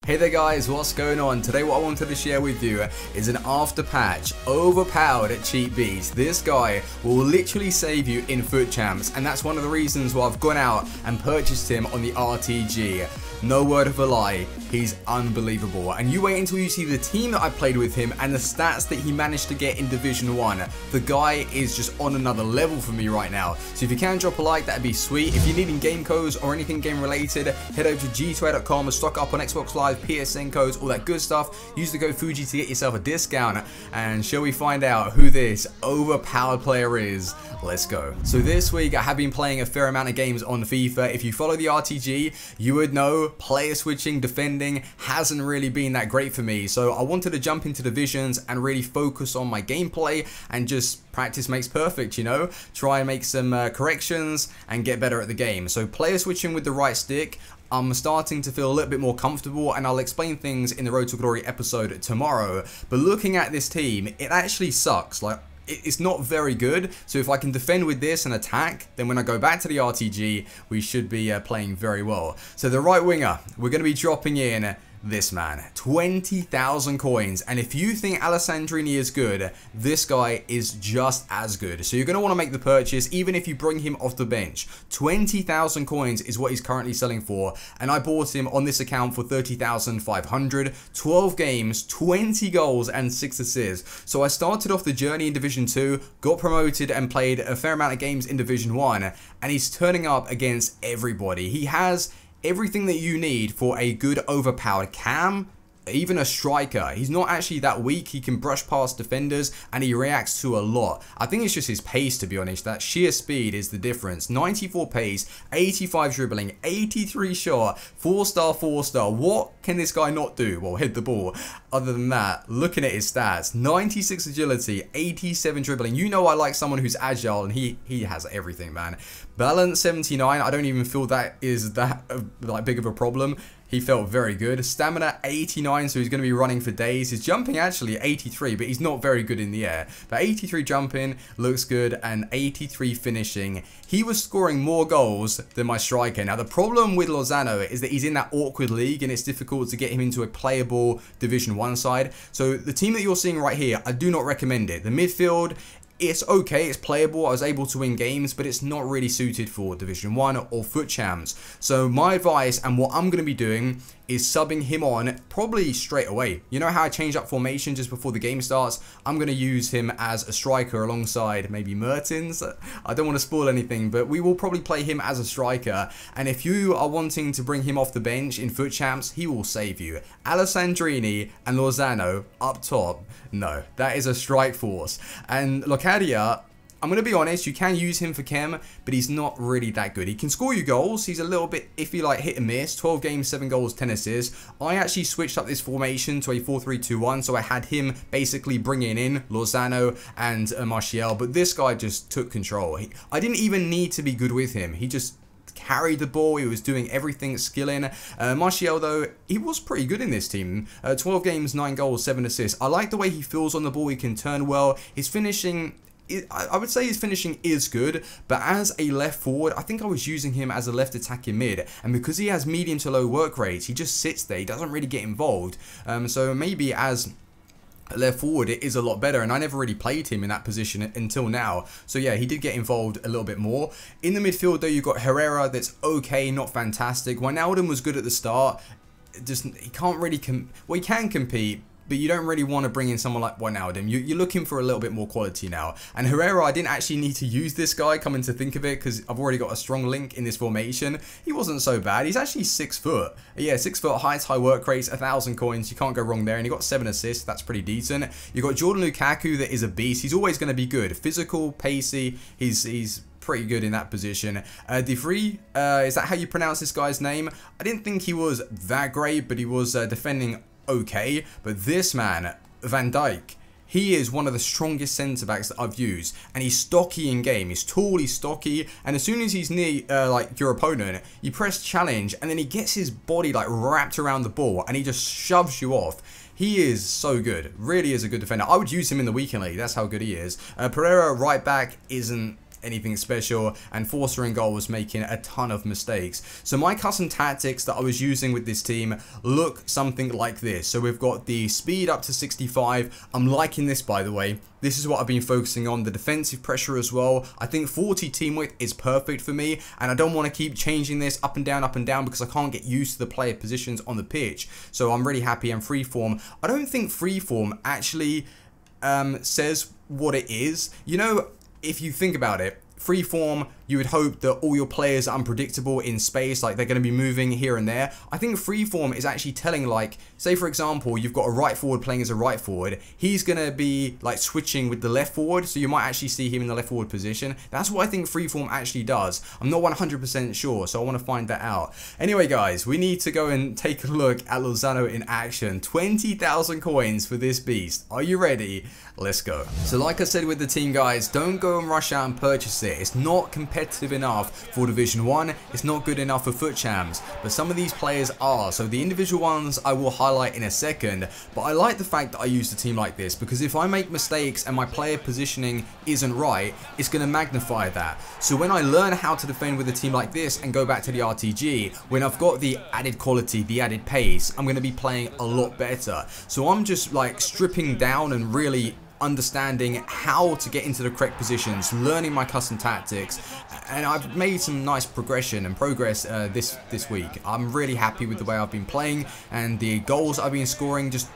Hey there guys, what's going on? Today what I wanted to share with you is an after patch overpowered cheat beast. This guy will literally save you in foot champs, and that's one of the reasons why I've gone out and purchased him on the RTG. No word of a lie, he's unbelievable. And you wait until you see the team that I played with him and the stats that he managed to get in Division 1. The guy is just on another level for me right now. So if you can drop a like, that'd be sweet. If you're needing game codes or anything game related, head over to g2a.com and stock up on Xbox Live, PSN codes, all that good stuff. Use the code Fuji to get yourself a discount. And shall we find out who this overpowered player is? Let's go. So this week I have been playing a fair amount of games on FIFA. If you follow the RTG, you would know player switching, defending hasn't really been that great for me. So I wanted to jump into divisions and really focus on my gameplay, and just practice makes perfect, you know? Try and make some corrections and get better at the game. So player switching with the right stick, I'm starting to feel a little bit more comfortable, and I'll explain things in the Road to Glory episode tomorrow. But looking at this team, it actually sucks. Like, it's not very good. So if I can defend with this and attack, then when I go back to the RTG, we should be playing very well. So the right winger, we're going to be dropping in this man, 20,000 coins. And if you think Alessandrini is good, this guy is just as good. So you're going to want to make the purchase even if you bring him off the bench. 20,000 coins is what he's currently selling for, and I bought him on this account for 30,500. 12 games, 20 goals and 6 assists. So I started off the journey in Division 2, got promoted and played a fair amount of games in Division 1, and he's turning up against everybody. He has everything that you need for a good overpowered cam, even a striker. He's not actually that weak. He can brush past defenders and he reacts to a lot. I think it's just his pace, to be honest. That sheer speed is the difference. 94 pace, 85 dribbling, 83 shot, 4-star, 4-star. What can this guy not do? Well, hit the ball. Other than that, looking at his stats, 96 agility, 87 dribbling. You know I like someone who's agile, and he has everything, man. Balance 79. I don't even feel that is that like big of a problem. He felt very good. Stamina 89, so he's going to be running for days. His jumping actually 83, but he's not very good in the air. But 83 jumping looks good, and 83 finishing. He was scoring more goals than my striker. Now the problem with Lozano is that he's in that awkward league, and it's difficult to get him into a playable Division 1 side. So the team that you're seeing right here, I do not recommend it. The midfield, it's okay, it's playable. I was able to win games, but it's not really suited for Division 1 or foot champs. So my advice and what I'm going to be doing is subbing him on probably straight away. You know how I changed up formation just before the game starts? I'm going to use him as a striker alongside maybe Mertens. I don't want to spoil anything, but we will probably play him as a striker. And if you are wanting to bring him off the bench in foot champs, he will save you. Alessandrini and Lozano up top, no, that is a strike force. And Locadia, I'm going to be honest, you can use him for chem, but he's not really that good. He can score you goals. He's a little bit iffy, like hit and miss. 12 games, 7 goals, 10 assists. I actually switched up this formation to a 4-3-2-1, so I had him basically bringing in Lozano and Martial, but this guy just took control. I didn't even need to be good with him. He just carried the ball. He was doing everything, skilling. Martial, though, he was pretty good in this team. 12 games, 9 goals, 7 assists. I like the way he feels on the ball. He can turn well. His finishing, I would say his finishing is good, but as a left forward, I think I was using him as a left attacking mid, and because he has medium to low work rates, he just sits there. He doesn't really get involved. So maybe as left forward it is a lot better, and I never really played him in that position until now. So yeah, he did get involved a little bit more. In the midfield though, you've got Herrera, that's okay, not fantastic. Wijnaldum was good at the start. Just he can't really well, he can compete, but you don't really want to bring in someone like Wijnaldum. You're looking for a little bit more quality now. And Herrera, I didn't actually need to use this guy, coming to think of it, because I've already got a strong link in this formation. He wasn't so bad. He's actually 6 foot. Yeah, 6 foot height, high work rates, 1,000 coins. You can't go wrong there. And he got 7 assists. That's pretty decent. You've got Jordan Lukaku, that is a beast. He's always going to be good. Physical, pacey. He's pretty good in that position. De Vrij, is that how you pronounce this guy's name? I didn't think he was that great, but he was defending okay. But this man, Van Dijk, he is one of the strongest centre backs that I've used, and he's stocky in game. He's tall, he's stocky, and as soon as he's near like your opponent, you press challenge, and then he gets his body like wrapped around the ball, and he just shoves you off. He is so good, really is a good defender. I would use him in the weekend league. That's how good he is. Pereira right back isn't anything special, and Forster in goal was making a ton of mistakes. So my custom tactics that I was using with this team look something like this. So we've got the speed up to 65. I'm liking this, by the way. This is what I've been focusing on, the defensive pressure as well. I think 40 team width is perfect for me, and I don't want to keep changing this up and down because I can't get used to the player positions on the pitch. So I'm really happy. And freeform, I don't think freeform actually says what it is. You know, if you think about it, freeform, you would hope that all your players are unpredictable in space, like they're going to be moving here and there. I think freeform is actually telling, like, say for example, you've got a right forward playing as a right forward. He's going to be like switching with the left forward, so you might actually see him in the left forward position. That's what I think freeform actually does. I'm not 100% sure, so I want to find that out. Anyway, guys, we need to go and take a look at Lozano in action. 20,000 coins for this beast. Are you ready? Let's go. So like I said with the team, guys, don't go and rush out and purchase it. It's not competitive enough for Division 1. It's not good enough for FUT Champs, but some of these players are. So the individual ones I will highlight in a second, but I like the fact that I use a team like this, because if I make mistakes and my player positioning isn't right, it's going to magnify that. So when I learn how to defend with a team like this and go back to the RTG, when I've got the added quality, the added pace, I'm going to be playing a lot better. So I'm just like stripping down and really understanding how to get into the correct positions, learning my custom tactics, and I've made some nice progression and progress this week. I'm really happy with the way I've been playing and the goals I've been scoring, just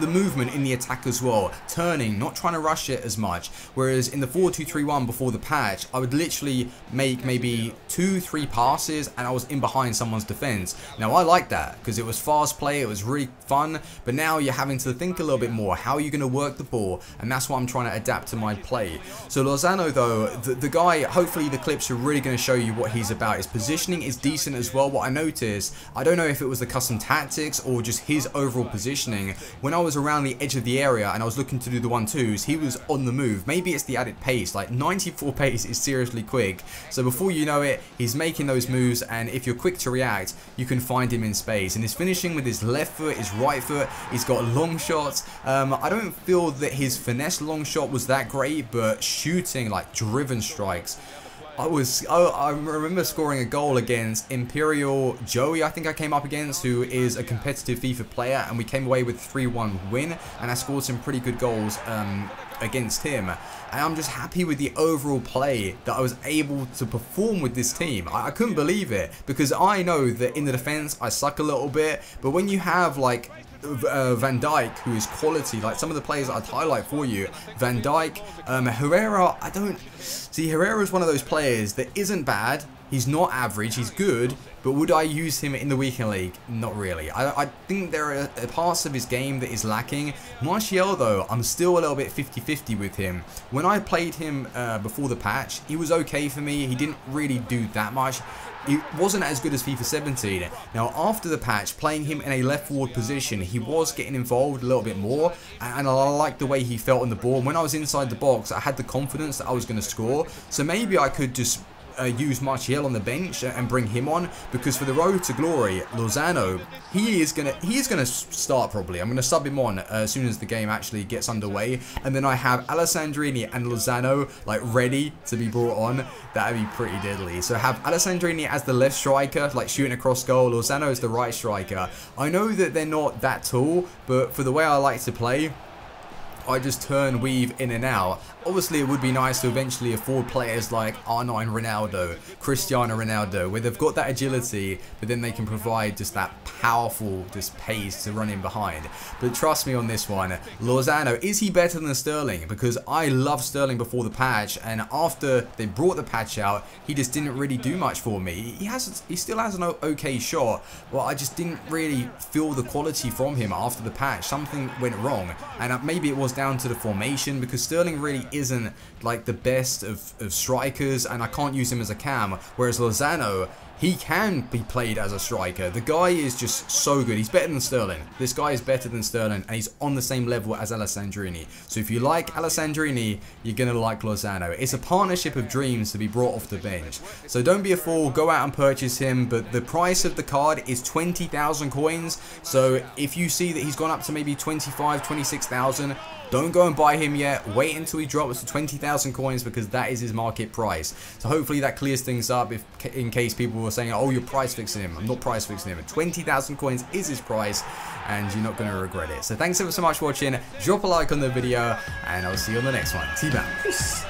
the movement in the attack as well, turning, not trying to rush it as much. Whereas in the 4-2-3-1 before the patch, I would literally make maybe 2-3 passes and I was in behind someone's defense. Now I like that because it was fast play, it was really fun, but now you're having to think a little bit more. How are you going to work the ball? And that's what I'm trying to adapt to my play. So Lozano though, the guy, hopefully the clips are really going to show you what he's about. His positioning is decent as well. What I noticed, I don't know if it was the custom tactics or just his overall positioning. When I was around the edge of the area and I was looking to do the 1-2s, he was on the move. Maybe it's the added pace, like 94 pace is seriously quick. So before you know it, he's making those moves, and if you're quick to react, you can find him in space. And his finishing with his left foot, his right foot, he's got long shots. I don't feel that his finesse long shot was that great, but shooting like driven strikes, I remember scoring a goal against Imperial Joey, I think I came up against, who is a competitive FIFA player, and we came away with a 3-1 win, and I scored some pretty good goals against him. And I'm just happy with the overall play that I was able to perform with this team. I couldn't believe it, because I know that in the defense I suck a little bit, but when you have like Van Dijk, who is quality, like some of the players that I'd highlight for you, Van Dijk, Herrera, Herrera is one of those players that isn't bad, he's not average, he's good, but would I use him in the weekend league? Not really. I think there are parts of his game that is lacking. Martial though, I'm still a little bit 50-50 with him. When I played him before the patch, he was okay for me, he didn't really do that much. It wasn't as good as FIFA 17. Now after the patch, playing him in a left forward position, he was getting involved a little bit more, and I liked the way he felt on the ball. And when I was inside the box, I had the confidence that I was going to score. So maybe I could just use Martial on the bench and bring him on, because for the road to glory, Lozano, he is gonna start probably. I'm gonna sub him on as soon as the game actually gets underway, and then I have Alessandrini and Lozano like ready to be brought on. That'd be pretty deadly. So have Alessandrini as the left striker, like shooting across goal. Lozano as the right striker. I know that they're not that tall, but for the way I like to play, I just turn, weave in and out. Obviously, it would be nice to eventually afford players like R9 Ronaldo, Cristiano Ronaldo, where they've got that agility, but then they can provide just that powerful just pace to run in behind. But trust me on this one, Lozano, is he better than Sterling? Because I loved Sterling before the patch, and after they brought the patch out, he just didn't really do much for me. He still has an okay shot, but I just didn't really feel the quality from him after the patch. Something went wrong, and maybe it was down to the formation, because Sterling really isn't like the best of strikers, and I can't use him as a cam, whereas Lozano, he can be played as a striker. The guy is just so good. He's better than Sterling. This guy is better than Sterling, and he's on the same level as Alessandrini. So if you like Alessandrini, you're going to like Lozano. It's a partnership of dreams to be brought off the bench. So don't be a fool. Go out and purchase him. But the price of the card is 20,000 coins. So if you see that he's gone up to maybe 25, 26,000, don't go and buy him yet. Wait until he drops to 20,000 coins, because that is his market price. So hopefully that clears things up in case people were saying, oh, you're price fixing him. I'm not price fixing him. 20,000 coins is his price, and you're not going to regret it. So thanks ever so much for watching. Drop a like on the video, and I'll see you on the next one. See you, man. Peace.